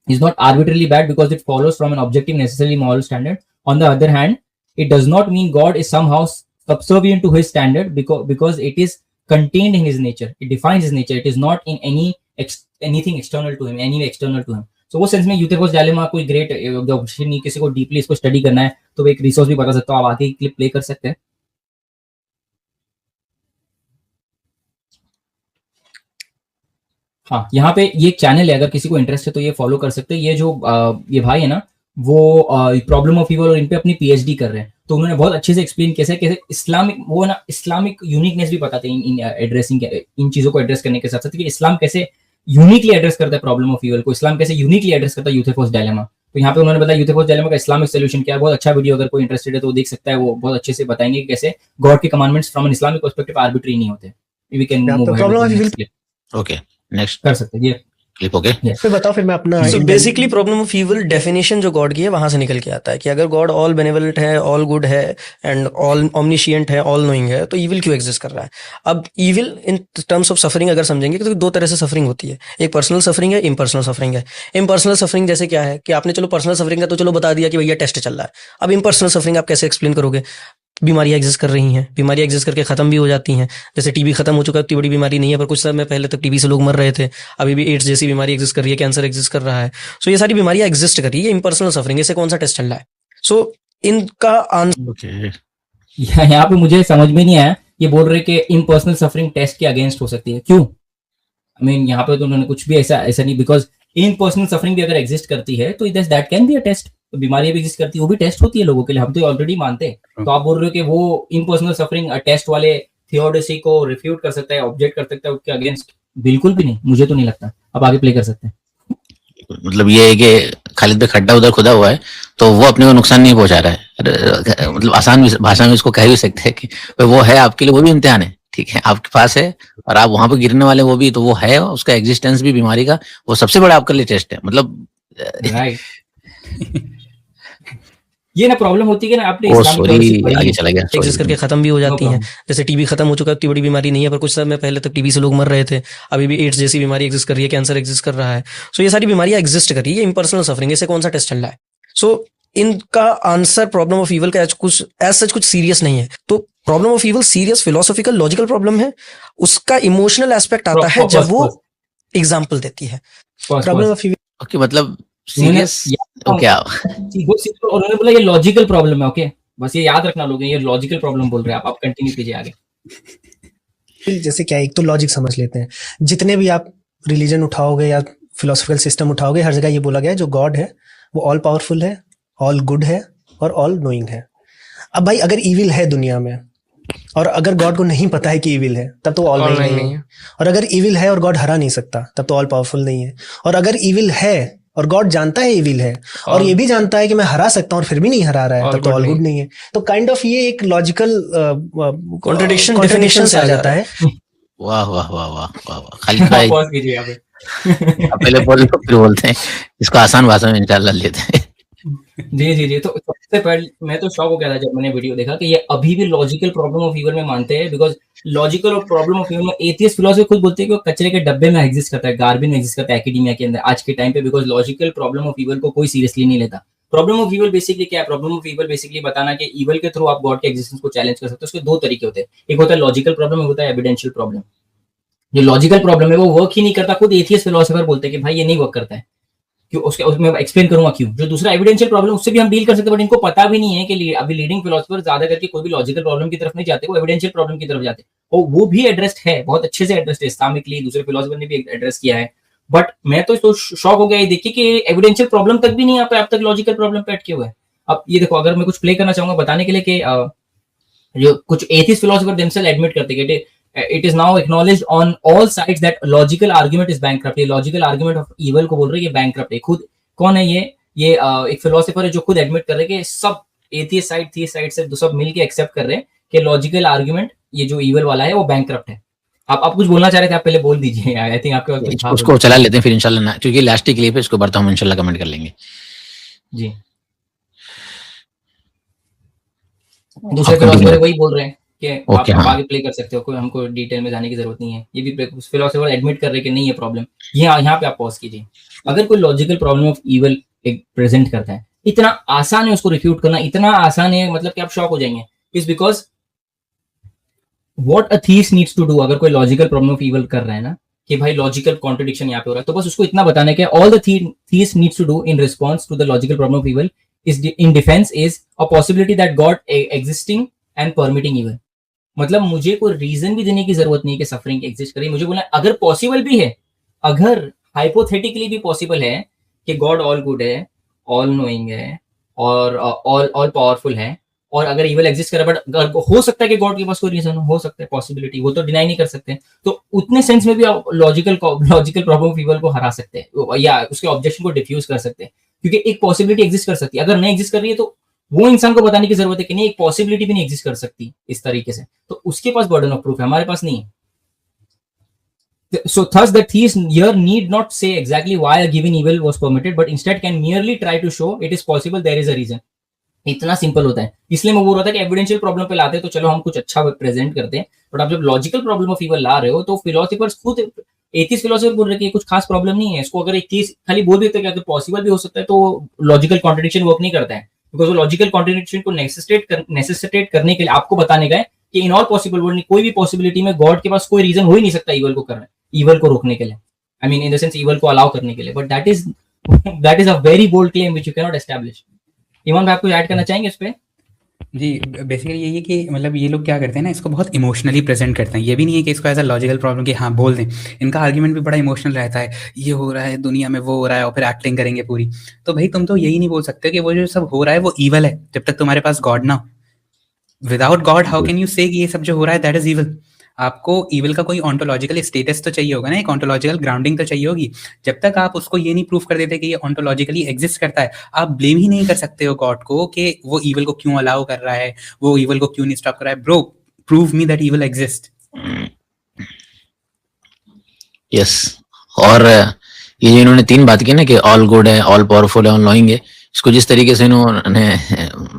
is not arbitrarily bad because it follows from an objective necessarily moral standard. On the other hand, it does not mean God is somehow subservient to his standard because it is contained in his nature. It defines his nature. It is not in anything external to him, any external to him. So वो sense में यूथेफस dilemma कोई great option नहीं, किसी को deeply इसको study करना है तो एक रिसोर्स भी बता सकता हूँ, आप आगे क्लिप प्ले कर सकते हैं। हाँ, यहाँ पे ये चैनल है, अगर किसी को इंटरेस्ट है तो ये फॉलो कर सकते हैं। ये जो ये भाई है ना, वो प्रॉब्लम ऑफ ईवल और इन पे अपनी पीएचडी कर रहे हैं, तो उन्होंने बहुत अच्छे से एक्सप्लेन कैसे इस्लामिक वो ना इस्लामिक यूनिकनेस भी बताते हैं इन एड्रेसिंग इन चीजों को एड्रेस करने के साथ साथ कि इस्लाम कैसे यूनिकली एड्रेस करता है प्रॉब्लम ऑफ ईवल को, इस्लाम कैसे यूनिकली एड्रेस करता है यूथेफस डायलेमा। तो यहाँ पे उन्होंने बताया यूथेफस डायलेमा का इस्लामिक सोल्यूशन क्या है। बहुत अच्छा वीडियो, अगर कोई इंटरेस्टेड है तो देख सकता है, वो बहुत अच्छे से बताएंगे कि कैसे गॉड के commandments from an Islamic perspective arbitrary नहीं होते। वी कैन ओके, नेक्स्ट कर सकते हैं ये क्लिप। ओके, फिर बताओ, फिर मैं अपना So basically problem of evil definition जो गॉड की है वहां से निकल के आता है कि अगर गॉड ऑल बेनेवलेंट है, ऑल गुड है एंड ऑल ओमनिशिएंट है, ऑल नोइंग है, तो ईविल क्यों एग्जिस्ट कर रहा है। अब evil in terms of suffering अगर समझेंगे तो दो तरह से सफरिंग होती है, एक पर्सनल सफरिंग है, इम्पर्सनल सफरिंग है। इम्पर्सनल सफरिंग जैसे क्या है कि आपने चलो पर्सनल सफरिंग का तो चलो बता दिया कि भैया टेस्ट चल रहा है। अब इम्पर्सनल सफरिंग आप कैसे एक्सप्लेन करोगे। बीमारियां एग्जिस्ट कर रही हैं, बीमारियां एग्जिस्ट करके खत्म भी हो जाती हैं। जैसे टीबी खत्म हो चुका है, इतनी बड़ी बीमारी नहीं है, पर कुछ समय पहले तक टीबी से लोग मर रहे थे। अभी भी एड्स जैसी बीमारी एग्जिस्ट कर रही है, कैंसर एग्जिस्ट कर रहा है। सो ये सारी बीमारियां एग्जिस्ट कर रही है, इम्पर्सनल सफरिंग। इससे कौन सा टेस्ट चल रहा है। सो इनका आंसर यहाँ पे मुझे समझ में नहीं आया, ये बोल रहे कि इम्पर्सनल सफरिंग टेस्ट के अगेंस्ट हो सकती है, क्यों। आई मीन यहाँ पे तो उन्होंने कुछ भी ऐसा नहीं, बिकॉज इम्पर्सनल सफरिंग भी अगर एग्जिस्ट करती है तो that can be a test. तो बीमारियां भी एग्जिस्ट करती है, वो भी टेस्ट होती है लोगों के लिए, हम तो ऑलरेडी मानते हैं। तो आप बोल रहे हो कि वो इम्पर्सनल सफरिंग टेस्ट वाले थियोडोसी को रिफ्यूट कर सकता है, ऑब्जेक्ट कर सकता है उसके अगेंस्ट। बिल्कुल भी नहीं, मुझे तो नहीं लगता। अब आगे प्ले कर सकते हैं। मतलब ये है कि खालिद पे खड्डा उधर खुदा हुआ है तो वो अपने को नुकसान नहीं पहुंचा रहा है। मतलब आसान भाषा में इसको कह भी सकते हैं कि वो है आपके लिए, वो भी इम्तिहान है, ठीक है, आपके पास है और आप वहां पे गिरने वाले वो भी, तो वो है, उसका एग्जिस्टेंस भी बीमारी का वो सबसे बड़ा आपके लिए टेस्ट है। मतलब राइट ये ना प्रॉब्लम होती है ना, आपने आगे चला गया, एग्जिस्ट करके खत्म भी हो जाती हैं। जैसे टीबी खत्म हो चुका है, इतनी बड़ी बीमारी नहीं है, पर कुछ समय पहले तक टीबी से लोग मर रहे थे। अभी भी एड्स जैसी बीमारी एग्जिस्ट कर रही है, कैंसर एग्जिस्ट कर रहा है। सो ये सारी बीमारियां एग्जिस्ट कर रही है, इम्पर्सनल सफरिंग। इससे कौन सा टेस्ट चल रहा है। सो इनका आंसर प्रॉब्लम ऑफ ईविल का कुछ सीरियस नहीं है। तो problem of evil serious philosophical logical problem है। उसका इमोशनल एस्पेक्ट आता है जब वो एग्जाम्पल देती है। प्रॉब्लम ऑफ ईविल ओके, मतलब सीरियस क्या उन्होंने बोला ये लॉजिकल प्रॉब्लम है। ओके, बस ये याद रखना लोग, ये लॉजिकल प्रॉब्लम बोल रहे हैं। आप कंटिन्यू कीजिए आगे। जैसे क्या, एक तो लॉजिक समझ लेते हैं। जितने भी आप रिलीजन उठाओगे या फिलोसफिकल सिस्टम उठाओगे, हर जगह ये बोला गया है जो गॉड है वो ऑल पावरफुल है, ऑल गुड है और ऑल नोइंग है। अब भाई अगर ईविल है दुनिया में और अगर गॉड को नहीं पता है कि ईविल है, तब तो ऑल नहीं है। और अगर ईविल है और गॉड हरा नहीं सकता, तब तो ऑल पावरफुल नहीं है। और अगर ईविल है और गॉड जानता है ईविल है और ये भी जानता है कि मैं हरा सकता हूँ और फिर भी नहीं हरा रहा है, तब तो ऑल गुड नहीं है। तो काइंड ऑफ ये एक लॉजिकल कॉन्ट्रडिक्शन डेफिनेशन से आ जाता है। वाह वाह वाह वाह वाह, खालिद भाई पहले बोलते हैं, इसको आसान भाषा में इंशाल्लाह लेते हैं। जी। तो सबसे पहले मैं तो शॉक हो गया था जब मैंने वीडियो देखा कि ये अभी भी लॉजिकल प्रॉब्लम ऑफ ईविल में मानते हैं। बिकॉज लॉजिकल और प्रॉब्लम ऑफ ईविल में एथियस्ट फिलोसफी खुद बोलते हैं कि वो कचरे के डब्बे में एग्जिस्ट करता है, गार्बेज में एग्जिस्ट करता है एकेडेमिया के अंदर आज के टाइम पे। Because logical problem of evil को कोई सीरियसली नहीं लेता। प्रॉब्लम ऑफ ईविल बेसिकली क्या है। प्रॉब्लम ऑफ ईविल बेसिकली बताना कि ईविल के थ्रू आप गॉड के एग्जिस्टेंस को चैलेंज कर सकते हो। उसके दो तरीके होते हैं, एक होता है लॉजिकल प्रॉब्लम, एक होता है एविडेंशियल प्रॉब्लम। जो लॉजिकल प्रॉब्लम है वो वर्क ही नहीं करता, खुद एथियस्ट फिलोसोफर बोलते हैं कि भाई ये नहीं वर्क करता है, क्यों, उसमें एक्सप्लेन करूंगा क्यों। जो दूसरा एविडेंशियल प्रॉब्लम, उससे भी हम डील कर सकते हैं, बट इनको पता भी नहीं है कि अभी लीडिंग फिलोसोफर ज्यादा करके कोई भी लॉजिकल प्रॉब्लम की तरफ नहीं जाते, वो एविडेंशियल प्रॉब्लम की तरफ जाते हैं। और वो भी एड्रेस्ड है, बहुत अच्छे से एड्रेस्ड है इस्लामिकली, दूसरे फिलोसोफर ने भी एड्रेस किया है। बट मैं तो शॉक हो गया ये देखिए कि एविडेंशियल प्रॉब्लम तक भी नहीं आता, अब तक लॉजिकल प्रॉब्लम पे अटके हुए हैं। अब ये देखो, अगर मैं कुछ प्ले करना चाहूंगा बताने के लिए कि जो कुछ एथियस्ट फिलोसोफर देमसेल्फ एडमिट करते हैं कि it is now acknowledged on all sides that logical argument is bankrupt। ये लॉजिकल आर्गुमेंट ऑफ ईविल को बोल रहे हैं ये bankrupt है। खुद कौन है ये एक फिलोसोफर है जो खुद एडमिट कर रहे हैं कि सब एथियस्ट साइड से सब मिलके एक्सेप्ट कर रहे हैं कि लॉजिकल आर्गुमेंट ये जो ईविल वाला है वो bankrupt है। आप कुछ बोलना चाह रहे थे, आप पहले बोल दीजिए। आई थिंक आपके पास कुछ था उसको चला लेते हैं फिर इंशाल्लाह, क्योंकि लास्ट की क्लिप है, इसके बाद तो हम इंशाल्लाह कमेंट कर लेंगे। जी। दूसरे फिलोसोफर वही बोल रहे हैं कि आप आगे प्ले कर सकते हो, कोई हमको डिटेल में जाने की जरूरत नहीं है। ये भी फिलोसोफर एडमिट कर रहे हैं कि नहीं ये प्रॉब्लम, यहाँ पे आप पॉज कीजिए। अगर कोई लॉजिकल प्रॉब्लम ऑफ इवल एक प्रेजेंट करता है, इतना आसान है उसको रिफ्यूट करना, इतना आसान है, मतलब कि आप शॉक हो जाएंगे। Is because what a theist needs to do, अगर कोई लॉजिकल प्रॉब्लम ऑफ इवल कर रहा है ना, कि भाई लॉजिकल कॉन्ट्रडिक्शन यहाँ पे हो रहा है, तो बस उसको इतना बताना है कि all the theist needs to do in response to the logical problem of evil is in defense is a possibility that God existing and permitting evil। मतलब मुझे कोई रीजन भी देने की जरूरत नहीं है कि सफरिंग एग्जिस्ट करी, मुझे बोलना अगर पॉसिबल भी है, अगर हाइपोथेटिकली भी पॉसिबल है कि गॉड ऑल गुड है, ऑल नोइंग है और ऑल पावरफुल है, और अगर इवल एग्जिस्ट करे, बट हो सकता है कि गॉड के पास कोई रीजन हो सकता है, पॉसिबिलिटी, वो तो डिनाई नहीं कर सकते, तो उतने सेंस में भी आप लॉजिकल प्रॉब्लम ऑफ इवल को हरा सकते हैं या उसके ऑब्जेक्शन को डिफ्यूज कर सकते हैं, क्योंकि एक पॉसिबिलिटी एग्जिस्ट कर सकती है। अगर नहीं एग्जिस्ट कर रही है तो वो इंसान को बताने की जरूरत है कि नहीं, एक पॉसिबिलिटी भी नहीं एग्जिस्ट कर सकती इस तरीके से, तो उसके पास बर्डन ऑफ प्रूफ है, हमारे पास नहीं है। So thus the theist here need not say exactly why a given evil was permitted, but instead can merely try to show it is possible, there is a reason। इतना simple होता है। इसलिए मैं बोल रहा था कि एविडेंशियल प्रॉब्लम पे लाते हैं तो चलो हम कुछ अच्छा प्रेजेंट करते हैं, बट आप जब लॉजिकल प्रॉब्लम ऑफ इवल ला रहे हो तो फिलोसफर्स खुद, एथिस्ट फिलोसफर बोल रहे हैं कि कुछ खास प्रॉब्लम नहीं है इसको, अगर एक केस खाली बोल देते हैं कि अगर पॉसिबल भी हो सकता है तो लॉजिकल कॉन्ट्रडिक्शन वर्क नहीं करता है, बिकॉज वो लॉजिकल कॉन्ट्रडिक्शन को नेसेसिटेट करने के लिए आपको बताने का है कि इन ऑल पॉसिबल वर्ल्ड, कोई भी पॉसिबिलिटी में गॉड के पास कोई रीजन हो ही नहीं सकता इवल को करना, इवल को रोकने के लिए, I mean in the sense evil को अलाउ करने के लिए, but that is a very bold claim which you can not establish. Iman भाई, आप कुछ ऐड करना चाहेंगे इस पे? जी, बेसिकली यही है कि मतलब ये लोग क्या करते हैं ना, इसको बहुत इमोशनली प्रेजेंट करते हैं। ये भी नहीं है कि इसको एज अ लॉजिकल प्रॉब्लम कि हाँ बोल दें, इनका आर्ग्यूमेंट भी बड़ा इमोशनल रहता है, ये हो रहा है दुनिया में, वो हो रहा है, और फिर एक्टिंग करेंगे पूरी। तो भाई तुम तो यही नहीं बोल सकते कि वो जो सब हो रहा है वो ईवल है, जब तक तुम्हारे पास गॉड ना हो। Without God how can you say कि ये सब जो हो रहा है दैट इज ईवल। आपको ईवल का कोई ऑन्टोलॉजिकल स्टेटस तो चाहिए होगा ना, एक ऑन्टोलॉजिकल ग्राउंडिंग तो चाहिए होगी। जब तक आप उसको ये नहीं प्रूफ कर देते कि ये ऑन्टोलॉजिकली एग्जिस्ट करता है, आप ब्लेम ही नहीं कर सकते हो गॉड को कि वो ईवल को क्यों अलाउ कर रहा है, वो ईवल को क्यों नहीं स्टॉप कर रहा है। Bro, prove me that evil exist. Yes, और ये जो इन्होंने 3 बात की ना कि ऑल गुड है, ऑल पावरफुल है, ऑल नोइंग है, इसको जिस तरीके से इन्होंने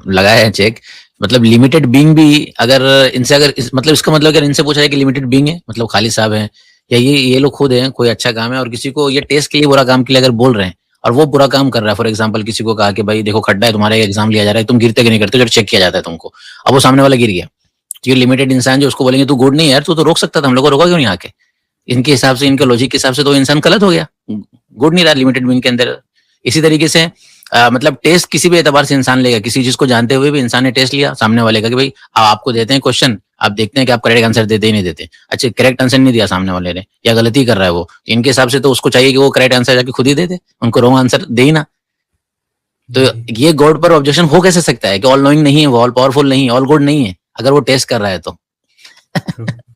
लगाया है चेक, मतलब लिमिटेड बीइंग भी अगर इनसे, अगर मतलब इसका मतलब अगर इनसे पूछा जाए कि लिमिटेड बीइंग है, मतलब खालिद साहब हैं या ये लोग खुद हैं, कोई अच्छा काम है और किसी को ये टेस्ट के लिए बुरा काम के लिए अगर बोल रहे हैं और वो बुरा काम कर रहा है, फॉर एग्जांपल किसी को कहा कि भाई देखो खड्डा है, तुम्हारा एग्जाम लिया जा रहा है, तुम गिरते कि नहीं करते, जब चेक किया जाता है तुमको, अब वो सामने वाला गिर गया, तो ये लिमिटेड इंसान जो उसको बोलेंगे तू गुड नहीं है यार, तू तो रोक सकता था, हम लोग को रोका क्यों नहीं आके। इनके हिसाब से, इनके लॉजिक के हिसाब से तो इंसान गलत हो गया, गुड नहीं रहा लिमिटेड बीइंग के अंदर। इसी तरीके से मतलब टेस्ट किसी भी एतबार से इंसान लेगा, किसी चीज को जानते हुए भी इंसान ने टेस्ट लिया सामने वाले का कि भाई आपको देते हैं क्वेश्चन, आप देखते हैं कि आप करेक्ट आंसर देते ही नहीं देते, अच्छा करेक्ट आंसर नहीं दिया सामने वाले ने या गलती कर रहा है वो, इनके हिसाब से तो उसको चाहिए कि वो करेक्ट आंसर जाके खुद ही दे दे, उनको रॉन्ग आंसर दे ही ना। तो ये गॉड पर ऑब्जेक्शन हो कैसे सकता है कि ऑल नोइंग नहीं है वो, ऑल पावरफुल नहीं है, ऑल गुड नहीं है, अगर वो टेस्ट कर रहा है तो।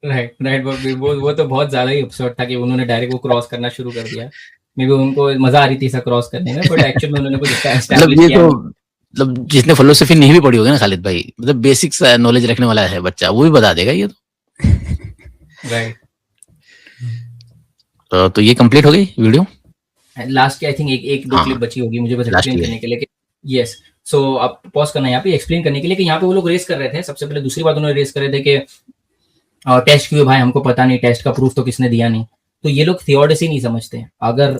राइट, वो तो बहुत ज्यादा ही अपसर्ड था कि उन्होंने डायरेक्ट वो क्रॉस करना शुरू कर दिया। मे बी उनको मजा आ रही थी ऐसा क्रॉस करने में, बट एक्चुअली में उन्होंने कुछ एस्टैब्लिश किया। मतलब जिसने फिलोसफी नहीं भी पढ़ी होगी ना खालिद भाई, मतलब बेसिक्स नॉलेज रखने वाला है बच्चा, वो भी बता देगा ये तो। राइट, तो ये कंप्लीट हो गई वीडियो। लास्ट की आई थिंक एक दो क्लिप बची होगी मुझे बस एक्सप्लेन करने के लिए। यस, सो आप पॉज करना यहाँ पे एक्सप्लेन करने के लिए कि यहाँ पे वो लोग रेस कर रहे थे। सबसे पहले दूसरी बात उन्होंने रेस कर रहे थे कि टेस्ट क्यों भाई, हमको पता नहीं, टेस्ट का प्रूफ तो किसने दिया नहीं। तो ये लोग थियोडिसी नहीं समझते। अगर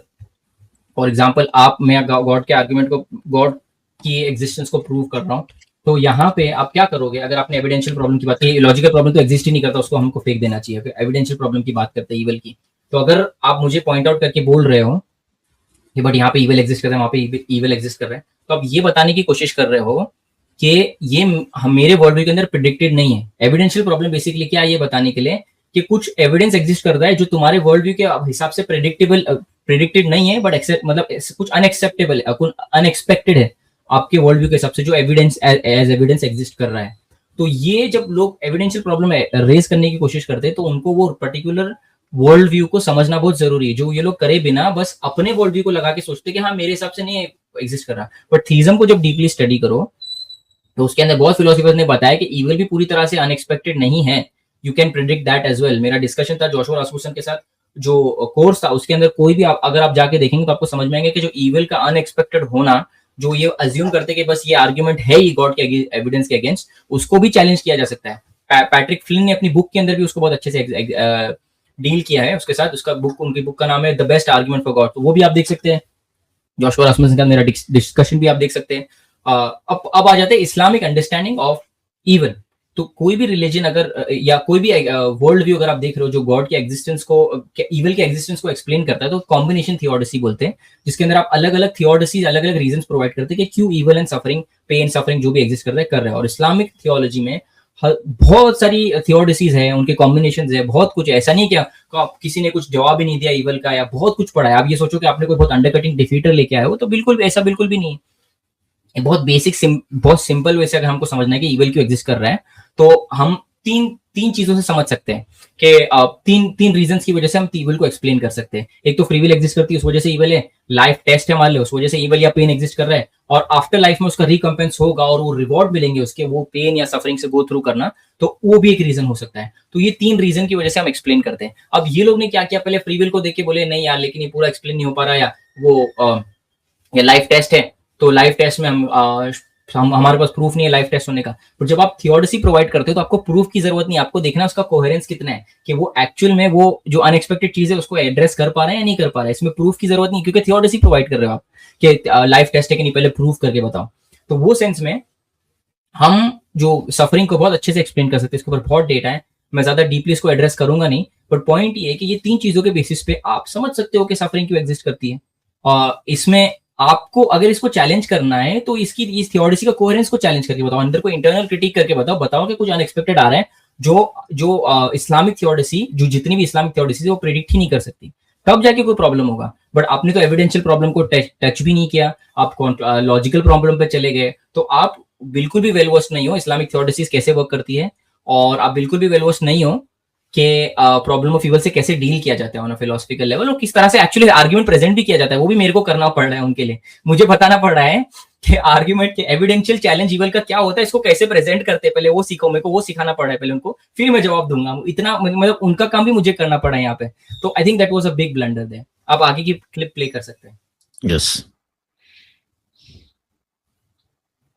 फॉर एग्जाम्पल मैं गॉड के आर्ग्यूमेंट को, गॉड की एग्जिस्टेंस को प्रूव कर रहा हूँ, तो यहाँ पे आप क्या करोगे? अगर आपने एविडेंशियल प्रॉब्लम की बात की, लॉजिकल प्रॉब्लम तो एग्जिस्ट ही नहीं करता, उसको हमको फेंक देना चाहिए। फिर एविडेंशियल प्रॉब्लम की बात करते हैं ईवल की, तो अगर आप मुझे पॉइंट आउट करके बोल रहे हो कि बट यहाँ पे ईवल एग्जिस्ट कर रहा है, वहाँ पे ईवल एग्जिस्ट कर रहा है, तो आप ये बताने की कोशिश कर रहे हो कि ये मेरे वर्ल्ड व्यू के अंदर प्रेडिक्टेड नहीं है। एविडेंशियल प्रॉब्लम बेसिकली क्या है, ये बताने के लिए कि कुछ एविडेंस एग्जिस्ट कर रहा है जो तुम्हारे वर्ल्ड व्यू के हिसाब से प्रेडिक्टेड नहीं है, बट मतलब कुछ अनएक्सेप्टेबल है, कुछ अनएक्सपेक्टेड है आपके वर्ल्ड व्यू के हिसाब से, जो एविडेंस एज एविडेंस एग्जिस्ट कर रहा है। तो ये जब लोग एविडेंशियल प्रॉब्लम रेज करने की कोशिश करते हैं, तो उनको वो पर्टिकुलर वर्ल्ड व्यू को समझना बहुत जरूरी है, जो ये लोग करे बिना बस अपने वर्ल्ड व्यू को लगा के सोचते कि हाँ मेरे हिसाब से नहीं एग्जिस्ट कर रहा। बट थीज्म को जब डीपली स्टडी करो तो उसके अंदर बहुत फिलोसफर्स ने बताया कि ईवल भी पूरी तरह से अनएक्सपेक्टेड नहीं है। You can predict that as well. मेरा डिस्कशन था जोशुआ रासमुसन के साथ, जो कोर्स था उसके अंदर कोई भी अगर आप जाके देखेंगे तो आपको समझ में आएंगे कि जो ईविल का अनएक्सपेक्टेड होना, जो ये अज्यूम करते कि बस ये आर्ग्यूमेंट है ही गॉड के एविडेंस के अगेंस्ट, उसको भी चैलेंज किया जा सकता है। पैट्रिक फ्लिन ने अपनी बुक के अंदर भी उसको बहुत अच्छे से डील किया है उसके साथ। उसका बुक, उनकी बुक का नाम है the best argument for God, तो वो भी आप देख सकते हैं। जोशुआ रासमुसन का मेरा डिस्कशन भी आप देख सकते हैं। अब आ जाते हैं इस्लामिक अंडरस्टैंडिंग ऑफ ईवल। तो कोई भी रिलीजन अगर या कोई भी वर्ल्ड व्यू अगर आप देख रहे हो जो गॉड के एग्जिस्टेंस को, ईवल के एग्जिस्टेंस को एक्सप्लेन करता है, तो कॉम्बिनेशन थियोडसी बोलते हैं, जिसके अंदर आप अलग अलग थियोडसीज, अलग अलग रीजंस प्रोवाइड करते हैं कि क्यों evil and suffering, pain suffering जो भी एग्जिस्ट कर रहा है। और इस्लामिक थियोलॉजी में बहुत सारी थियोडसीज है, उनके कॉम्बिनेशन है, बहुत कुछ। ऐसा नहीं है कि किसी ने कुछ जवाब ही नहीं दिया ईवल का, या बहुत कुछ पढ़ा है। आप ये सोचो कि आपने कोई बहुत अंडरकटिंग डिफीटर लेके आए हो, तो बिल्कुल ऐसा बिल्कुल भी नहीं है। बहुत बेसिक बहुत सिंपल वे से अगर हमको समझना है कि ईवल क्यों एग्जिस्ट कर रहा है, तो हम तीन चीजों से समझ सकते हैं कि तीन रीजंस की वजह से हम ईवल को एक्सप्लेन कर सकते हैं। एक तो फ्री विल एग्जिस्ट करती है, उस वजह से ईवल है। लाइफ टेस्ट है मान लो, उस वजह से ईवल या पेन एग्जिस्ट कर रहा है। और आफ्टर लाइफ में उसका रिकम्पेंस होगा और वो रिवॉर्ड मिलेंगे उसके, वो पेन या सफरिंग से गो थ्रू करना, तो वो भी एक रीजन हो सकता है। तो ये 3 रीजन की वजह से हम एक्सप्लेन करते हैं। अब ये लोग ने क्या किया, पहले फ्री विल को देख के बोले नहीं यार, लेकिन ये पूरा एक्सप्लेन नहीं हो पा रहा, या वो या लाइफ टेस्ट है, तो लाइफ टेस्ट में हम हमारे पास प्रूफ नहीं है लाइफ टेस्ट होने का। पर जब आप थियोडसी प्रोवाइड करते हो तो आपको प्रूफ की जरूरत नहीं, आपको देखना उसका कोहेरेंस कितना है, कि वो एक्चुअल में वो जो अनएक्सपेक्टेड चीज है उसको एड्रेस कर पा रहे हैं या नहीं कर पा रहे हैं। इसमें प्रूफ की जरूरत नहीं, क्योंकि थियोडसी प्रोवाइड कर रहे हो आप कि लाइफ टेस्ट है कि नहीं, पहले प्रूफ करके बताओ। तो वो सेंस में हम जो सफरिंग को बहुत अच्छे से एक्सप्लेन कर सकते हैं। इसके ऊपर बहुत डेटा है, मैं ज्यादा डीपली इसको एड्रेस करूंगा नहीं, बट पॉइंट ये है कि ये 3 चीजों के बेसिस पे आप समझ सकते हो कि सफरिंग क्यों एग्जिस्ट करती है। और इसमें आपको अगर इसको चैलेंज करना है तो इस थियोडसी का कोहेरेंस को चैलेंज करके बताओ, अंदर को इंटरनल क्रिटिक करके बताओ कि कुछ अनएक्सपेक्टेड आ रहा है जो इस्लामिक थियोडसी, जो जितनी भी इस्लामिक थियोडसी है वो प्रेडिक्ट ही नहीं कर सकती, तब जाके कोई प्रॉब्लम होगा। बट आपने तो एविडेंशियल प्रॉब्लम को टच भी नहीं किया, आप लॉजिकल प्रॉब्लम पे चले गए, तो आप बिल्कुल भी वेल वर्स्ड नहीं हो इस्लामिक थियोडसीज कैसे वर्क करती है, और आप बिल्कुल भी वेल वर्स्ड नहीं हो कि प्रॉब्लम ऑफ ईवल से कैसे डील किया जाता है ऑन अ फिलोसफिकल लेवल, और किस तरह से एक्चुअली आर्ग्यूमेंट प्रेजेंट भी किया जाता है। वो भी मेरे को करना पड़ रहा है उनके लिए, मुझे बताना पड़ रहा है कि आर्ग्यूमेंट के एविडेंशियल चैलेंज ईवल का क्या होता है, इसको कैसे प्रेजेंट करते हैं, पहले वो सीखो, मेरे को वो सिखाना पड़ रहा है पहले उनको, फिर मैं जवाब दूंगा। इतना मतलब उनका काम भी मुझे करना पड़ा है यहाँ पे। तो I think that was a big blunder there. आप आगे की क्लिप प्ले कर सकते हैं। यस।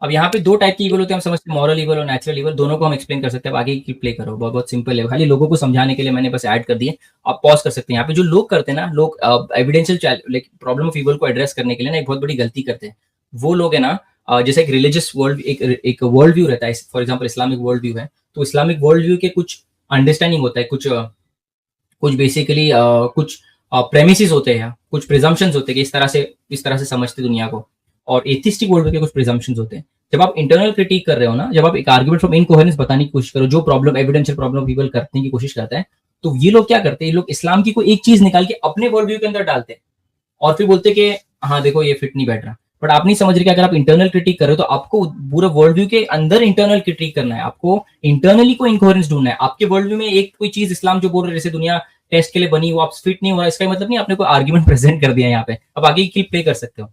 अब यहाँ पे 2 टाइप की ईवल होते हैं, हम समझते हैं मॉरल ईवल और नेचुरल ईवल, दोनों को हम एक्सप्लेन कर सकते हैं। अब आगे की प्ले करो, बहुत सिंपल है, खाली लोगों को समझाने के लिए मैंने बस ऐड कर दिए। आप पॉज कर सकते हैं। यहाँ पे जो लोग करते हैं ना, लोग एविडेंशियल प्रॉब्लम ऑफ ईवल को एड्रेस करने के लिए ना एक बहुत बड़ी गलती करते हैं। वो लोग है ना, जैसे एक रिलीजियस वर्ल्ड, एक वर्ल्ड व्यू रहता है, for example Islamic world view है, तो इस्लामिक वर्ल्ड व्यू के कुछ अंडरस्टैंडिंग होता है, कुछ बेसिकली कुछ प्रेमिसेस होते हैं, कुछ प्रिजम्पशंस होते हैं कि इस तरह से समझते दुनिया को, और एथिस्टिक वर्ल्ड व्यू के कुछ प्रिजम्पशंस होते हैं। जब आप इंटरनल क्रिटिक कर रहे हो ना, जब आप एक आर्गुमेंट फ्रॉम इनकोहेरेंस बताने की कोशिश करो, जो प्रॉब्लम एविडेंशियल प्रॉब्लम ईवल करने की कोशिश करता है, तो ये लोग क्या करते हैं, ये लोग इस्लाम की कोई एक चीज निकाल के अपने वर्ल्ड व्यू के अंदर डालते हैं और फिर बोलते हैं कि हाँ देखो ये फिट नहीं बैठ रहा। बट आप नहीं समझ रहे कि अगर आप इंटरनल क्रिटिक कर रहे हो तो आपको पूरा वर्ल्ड व्यू के अंदर इंटरनल क्रिटिक करना है, आपको इंटरनली कोई इनकोहेरेंस ढूंढना है। आपके वर्ल्ड व्यू में एक कोई चीज इस्लाम जो बोल रहे जैसे दुनिया टेस्ट के लिए बनी, वो आप फिट नहीं हो रहा, इसका मतलब नहीं आपने कोई आर्ग्यूमेंट प्रेजेंट कर दिया यहाँ पे। अब आगे की क्लिप प्ले कर सकते हो।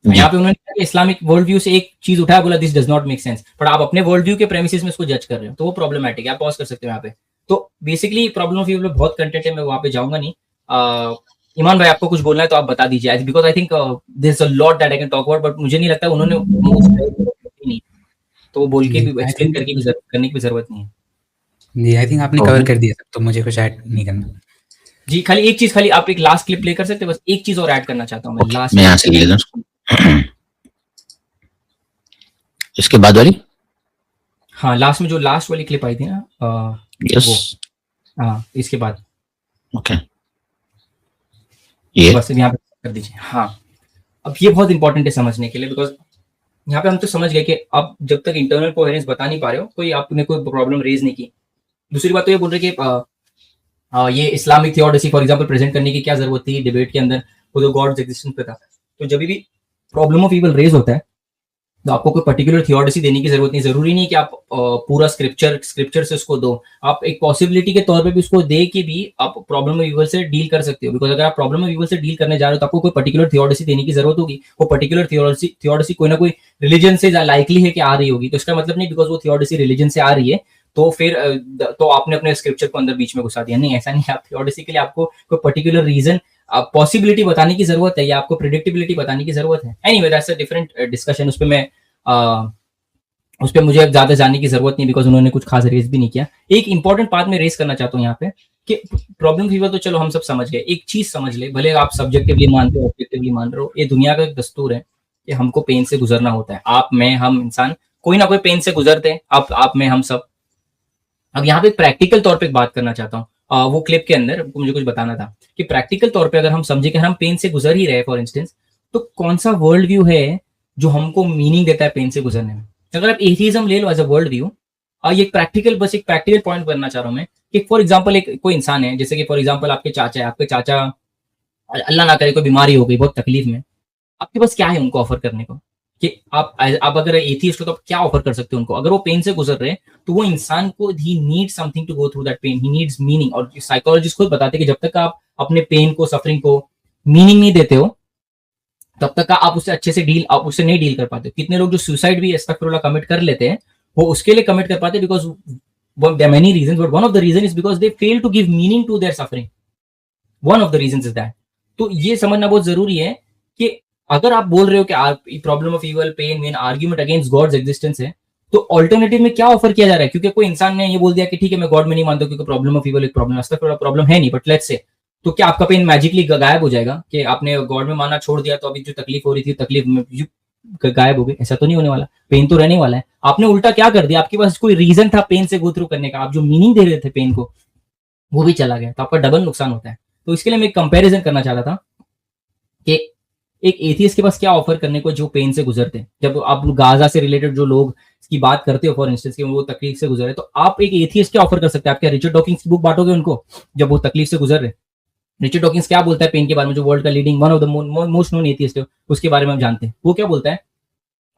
यहाँ पे उन्होंने इस्लामिक वर्ल्ड व्यू से एक चीज उठाया, बोला this does not make sense, but आप अपने वर्ल्ड व्यू के प्रेमिसेस में इसको जज कर रहे हो, तो वो प्रॉब्लमेटिक है। आप पॉज कर सकते हो यहाँ पे। तो बेसिकली प्रॉब्लम ऑफ ईवल बहुत कंटेंट है, मैं वहां पे जाऊंगा नहीं। ईमान भाई आपको कुछ बोलना है तो आप बता दीजिए, because I think there is a lot that I can talk about, but मुझे नहीं लगता उन्होंने नहीं, तो वो बोल के भी एक्सप्लेन करके भी करने की जरूरत नहीं है। जी आई थिंक आपने कवर कर दिया सब, तो मुझे कुछ ऐड नहीं करना। जी खाली एक चीज, खाली आप एक लास्ट क्लिप प्ले कर सकते हैं, बस एक चीज और ऐड करना चाहता हूँ मैं लास्ट। मैं यहाँ से ले लेता हूँ इसके बाद वाली। हाँ लास्ट में जो लास्ट वाली क्लिप आई थी ना, यस, हाँ इसके बाद ओके, ये बस यहाँ पे कर दीजिए। हाँ अब ये बहुत इंपॉर्टेंट है समझने के लिए, बिकॉज यहाँ पे हम तो समझ गए कि अब जब तक इंटरनल कोहेरेंस बता नहीं पा रहे हो, कोई आपने कोई प्रॉब्लम रेज नहीं की। दूसरी बात तो ये बोल रहे कि ये इस्लामिक थियोडसी फॉर एग्जांपल प्रेजेंट करने की क्या जरूरत थी डिबेट के अंदर, वो तो गॉड्स एग्जिस्टेंस पे था। तो जब भी प्रॉब्लम ऑफ ईवल रेज होता है तो आपको कोई पर्टिकुलर थियोडसी देने की जरूरत नहीं, जरूरी नहीं कि आप पूरा स्क्रिप्चर से उसको दो, आप एक पॉसिबिलिटी के तौर पे भी उसको दे के भी आप प्रॉब्लम ऑफ ईवल से डील कर सकते हो। बिकॉज अगर आप प्रॉब्लम ऑफ ईवल से डील करने जा रहे हो तो आपको कोई पर्टिकुलर थियोडसी देने की जरूरत होगी, वो पर्टिकुलर थियोडसी कोई ना कोई रिलीजन से लाइकली है कि आ रही होगी। तो इसका मतलब नहीं बिकॉज वो थियोडसी रिलीजन से आ रही है तो फिर तो आपने अपने स्क्रिप्चर को अंदर बीच में घुसा दिया, नहीं ऐसा नहीं। आप थियोडसी के लिए आपको कोई पर्टिकुलर रीजन पॉसिबिलिटी बताने की जरूरत है या आपको प्रिडिक्टेबिलिटी बताने की जरूरत है। Anyway that's a different discussion, उस पर मैं उस पर मुझे ज्यादा जानने की जरूरत नहीं बिकॉज उन्होंने कुछ खास रेस भी नहीं किया। एक इंपॉर्टेंट बात मैं रेस करना चाहता हूँ यहाँ पे कि प्रॉब्लम फीवर तो चलो हम सब समझ गए, एक चीज समझ ले, भले आप सब्जेक्टिवली मानते हो ऑब्जेक्टिवली मान रहे हो, ये दुनिया का एक दस्तूर है कि हमको पेन से गुजरना होता है। आप मैं हम इंसान कोई ना कोई पेन से गुजरते हैं, आप मैं हम सब। अब यहाँ पे प्रैक्टिकल तौर पे बात करना चाहता हूँ, वो क्लिप के अंदर मुझे कुछ बताना था कि प्रैक्टिकल तौर पे अगर हम समझे कि हम पेन से गुजर ही रहे फॉर इंस्टेंस, तो कौन सा वर्ल्ड व्यू है जो हमको मीनिंग देता है पेन से गुजरने में। अगर आप एथिज्म ले लो एज अ वर्ल्ड व्यू, ये बस एक प्रैक्टिकल पॉइंट करना चाह रहा हूँ मैं कि फॉर एग्जाम्पल एक कोई इंसान है, जैसे कि फॉर एग्जाम्पल आपके चाचा है, आपके चाचा अल्लाह ना करे कोई बीमारी हो गई, बहुत तकलीफ में, आपके पास क्या है उनको ऑफर करने को कि आप अगर एथिस्ट हो तो आप क्या ऑफर कर सकते हो उनको। अगर वो पेन से गुजर रहे हैं तो वो इंसान को he need something to go through that pain, he needs meaning. और साइकोलॉजिस्ट खुद बताते हैं कि जब तक आप अपने पेन को सफरिंग को मीनिंग नहीं देते हो तब तक आप उससे अच्छे से आप उससे नहीं डील कर पाते। कितने लोग जो सुसाइड भी अस्तगफिरुल्लाह कमिट कर लेते हैं वो उसके लिए कमिट कर पाते because there are many reasons, but one of the reason is because they fail to give meaning to their suffering. One of the reasons is that. तो ये समझना बहुत जरूरी है कि अगर आप बोल रहे हो कि problem of evil pain main argument against God's existence है, तो ऑल्टरनेटिव में क्या ऑफर किया जा रहा है। क्योंकि कोई इंसान ने ये बोल दिया कि ठीक है मैं गॉड में नहीं मानता क्योंकि प्रॉब्लम ऑफ ईवल एक प्रॉब्लम है नहीं, बट लेट्स से तो क्या आपका पेन मैजिकली गायब हो जाएगा कि आपने गॉड में मानना छोड़ दिया तो अभी जो तकलीफ हो रही थी तकलीफ गायब हो गई? ऐसा तो नहीं होने वाला, पेन तो रहने वाला है। आपने उल्टा क्या कर दिया, आपके पास कोई रीजन था पेन से गो थ्रू करने का, आप जो मीनिंग दे रहे थे पेन को वो भी चला गया, तो आपका डबल नुकसान होता है। तो इसके लिए मैं एक कंपैरिजन करना चाह रहा था कि एक एथियस्ट के पास क्या ऑफर करने को जो पेन से गुजरते हैं। जब आप गाजा से रिलेटेड जो लोग की बात करते हो फॉर इंस्टेंस कि वो तकलीफ से गुजरे, तो आप एक एथियस्ट क्या ऑफर कर सकते हैं? आप क्या रिचर्ड डॉकिंस की बुक बांटोगे उनको जब वो तकलीफ से गुजर रहे? रिचर्ड डॉकिंस क्या बोलता है पेन के बारे में, जो वर्ल्ड का leading one of the most known atheist है, उसके बारे में हम जानते हैं। वो क्या बोलता है?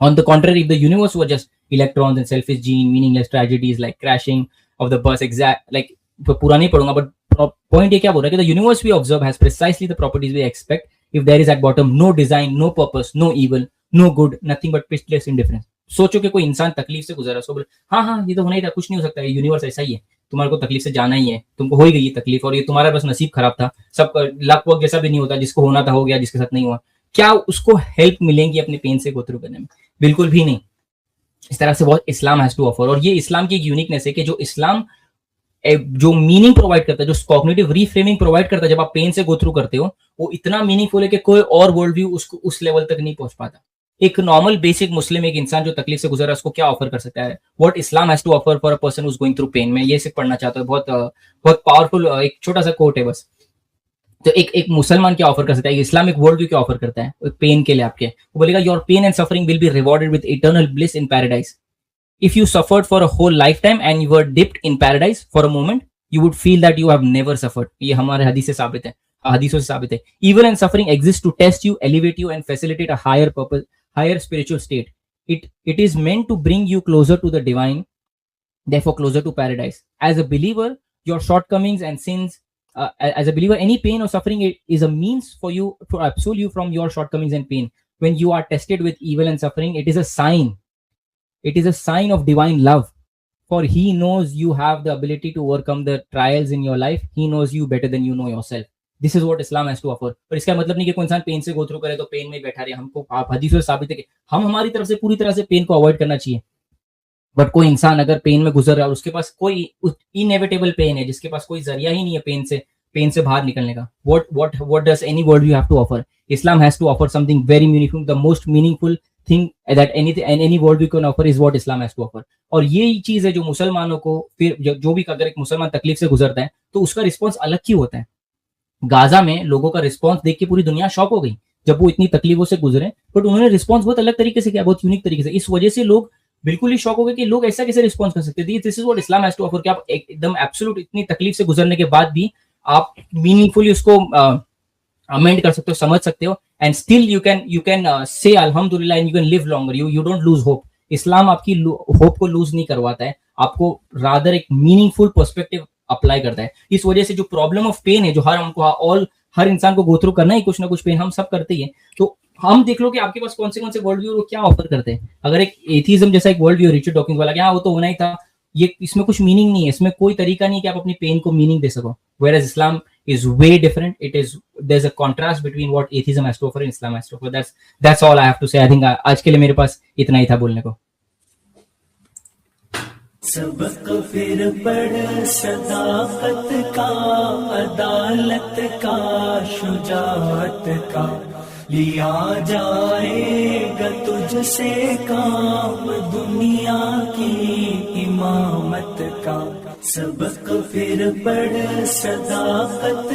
On the contrary, if the universe were just electrons and selfish gene, meaningless tragedies like crashing of the bus, exact like पूरा नहीं पढ़ूंगा, but point ये क्या बोल रहा है कि the universe we observe has precisely the properties we expect if there is at bottom no design, no purpose, no evil, no good, nothing but pitiless indifference। सोचो कि कोई इंसान तकलीफ से गुजरा, सो बोले हाँ ये तो होना ही था, कुछ नहीं हो सकता, यूनिवर्स ऐसा ही है, तुम्हारे को तकलीफ से जाना ही है, तुमको हो ही गई तकलीफ और ये तुम्हारा बस नसीब खराब था, सब लक वक जैसा भी नहीं होता, जिसको होना था हो गया, जिसके साथ नहीं हुआ। क्या उसको हेल्प मिलेंगी अपने पेन से गो थ्रू करने में? बिल्कुल भी नहीं। इस तरह से बहुत इस्लाम हैज टू ऑफर, और ये इस्लाम की एक यूनिकनेस है कि जो इस्लाम जो मीनिंग प्रोवाइड करता है, जो कॉग्निटिव रीफ्रेमिंग प्रोवाइड करता है जब आप पेन से गो थ्रू करते हो, वो इतना मीनिंगफुल है कि कोई और वर्ल्ड व्यू उसको उस लेवल तक नहीं पहुंच पाता। एक नॉर्मल बेसिक मुस्लिम एक इंसान जो तकलीफ से गुजर रहा है उसको क्या ऑफर कर सकता है? What Islam has to offer for a person who is going through pain. मैं ये सिर्फ पढ़ना चाहता हूँ, बहुत पावरफुल एक छोटा सा कोट है बस। तो एक मुसलमान क्या ऑफर कर सकता है, इस्लामिक वर्ल्ड व्यू क्या ऑफर करता है पेन के लिए आपके? वो बोलेगा your pain and suffering will be rewarded with eternal bliss in paradise. If you suffered for a whole life time and you were dipped in paradise for a moment, you would feel that you have never suffered. ये हमारे हदीस से साबित है, हदीसों से साबित है। Evil and suffering exist to test you, elevate you, and facilitate a higher purpose, higher spiritual state. It is meant to bring you closer to the divine, therefore closer to paradise. As a believer, your shortcomings and sins, as a believer, any pain or suffering is a means for you to absolve you from your shortcomings and pain. When you are tested with evil and suffering, it is a sign. It is a sign of divine love. For he knows you have the ability to overcome the trials in your life. He knows you better than you know yourself. This is what Islam has to offer. पर इसका मतलब नहीं कि कोई इंसान pen से go through करे तो पेन में बैठा रहे। हमको आप हदीसों से साबित है कि हम हमारी तरफ से पूरी तरह से पेन को अवॉइड करना चाहिए। बट कोई इंसान अगर पेन में गुजर रहा है और उसके पास कोई इनएविटेबल पेन है, जिसके पास कोई जरिया ही नहीं है पेन से बाहर निकलने का, what does any world you have to offer? Islam has to offer something very meaningful. The most meaningful thing that any world you can offer is what Islam has to offer. और यही चीज है जो मुसलमानों को फिर जो भी अगर एक मुसलमान तकलीफ से गुजरता है तो उसका रिस्पॉन्स अलग क्यों होता है। गाजा में लोगों का रिस्पॉन्स देख के पूरी दुनिया शॉक हो गई जब वो इतनी तकलीफों से गुजरे, बट उन्होंने रिस्पॉन्स बहुत अलग तरीके से किया, बहुत यूनिक तरीके से। इस वजह से लोग बिल्कुल ही शॉक हो गए कि लोग ऐसा कैसे रिस्पॉन्स कर सकते हैं। This is what Islam has to offer कि आप एकदम एब्सोल्यूट इतनी तकलीफ से गुजरने के बाद भी आप मीनिंगफुली उसको अमेंड कर सकते हो, समझ सकते हो, and still you can say अल्हम्दुलिल्लाह and you can live longer, you don't lose hope. इस्लाम आपकी होप को लूज नहीं करवाता है, आपको रादर एक मीनिंगफुल पर्सपेक्टिव अप्लाई करता है। इस वजह से जो प्रॉब्लम ऑफ पेन है, जो हर इंसान को गो थ्रू करना है कुछ ना कुछ पेन, हम सब करते ही हैं। तो हम देख लो कि आपके पास कौन से वर्ल्ड व्यू क्या ऑफर करते हैं। अगर एक एथिज्म जैसा एक वर्ल्ड व्यू रिचर्ड डॉकिंस वाला, क्या वो तो होना ही था, ये इसमें कुछ मीनिंग नहीं है, इसमें कोई तरीका नहीं कि आप अपनी पेन को मीनिंग दे सको। Whereas Islam is way different. There's a contrast between what atheism has to offer and Islam has to offer. That's all I have to say. I think आज के लिए मेरे पास इतना ही था बोलने को। सबक फिर पढ़ सदाकत का, अदालत का, शुजाअत का, लिया जाएगा तुझसे काम दुनिया की इमामत का। सबक फिर पढ़ सदाकत